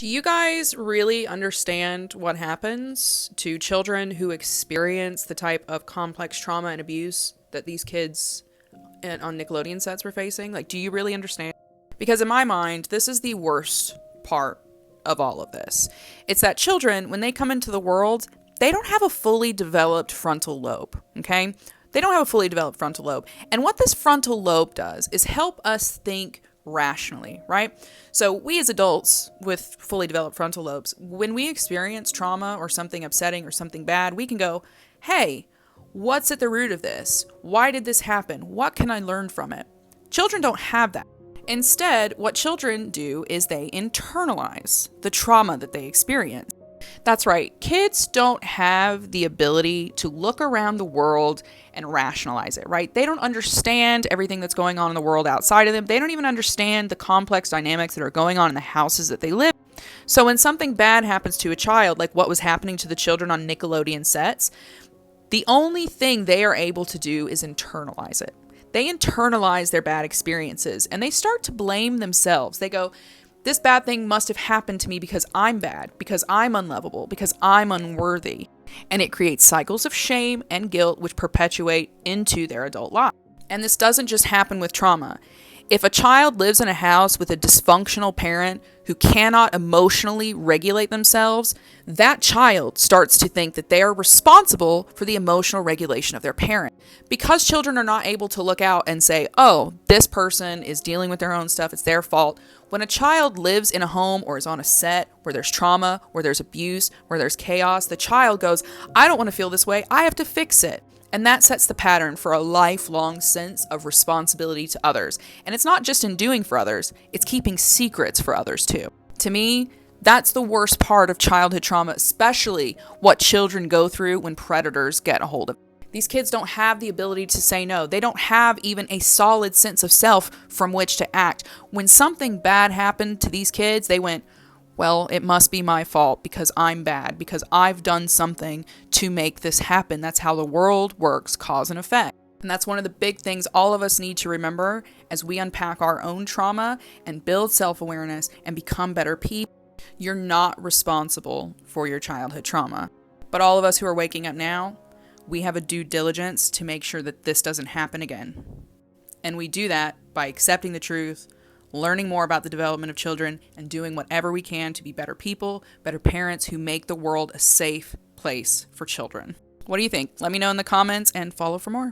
Do you guys really understand what happens to children who experience the type of complex trauma and abuse that these kids on Nickelodeon sets were facing? Like, do you really understand? Because in my mind, this is the worst part of all of this. It's that children, when they come into the world, they don't have a fully developed frontal lobe, okay? They don't have a fully developed frontal lobe. And what this frontal lobe does is help us think rationally, right? So we as adults with fully developed frontal lobes, when we experience trauma or something upsetting or something bad, we can go, hey, what's at the root of this? Why did this happen? What can I learn from it? Children don't have that. Instead, what children do is they internalize the trauma that they experience. That's right. Kids don't have the ability to look around the world and rationalize it, right? They don't understand everything that's going on in the world outside of them. They don't even understand the complex dynamics that are going on in the houses that they live in. So when something bad happens to a child, like what was happening to the children on Nickelodeon sets, the only thing they are able to do is internalize it. They internalize their bad experiences and they start to blame themselves. They go, this bad thing must have happened to me because I'm bad, because I'm unlovable, because I'm unworthy. And it creates cycles of shame and guilt which perpetuate into their adult life. And this doesn't just happen with trauma. If a child lives in a house with a dysfunctional parent who cannot emotionally regulate themselves, that child starts to think that they are responsible for the emotional regulation of their parent. Because children are not able to look out and say, oh, this person is dealing with their own stuff, it's their fault. When a child lives in a home or is on a set where there's trauma, where there's abuse, where there's chaos, the child goes, I don't want to feel this way, I have to fix it. And that sets the pattern for a lifelong sense of responsibility to others. And it's not just in doing for others, it's keeping secrets for others too. To me, that's the worst part of childhood trauma, especially what children go through when predators get a hold of them. These kids don't have the ability to say no. They don't have even a solid sense of self from which to act. When something bad happened to these kids, they went, well, it must be my fault because I'm bad, because I've done something to make this happen. That's how the world works, cause and effect. And that's one of the big things all of us need to remember as we unpack our own trauma and build self-awareness and become better people. You're not responsible for your childhood trauma. But all of us who are waking up now, we have a due diligence to make sure that this doesn't happen again. And we do that by accepting the truth, learning more about the development of children, and doing whatever we can to be better people, better parents who make the world a safe place for children. What do you think? Let me know in the comments and follow for more.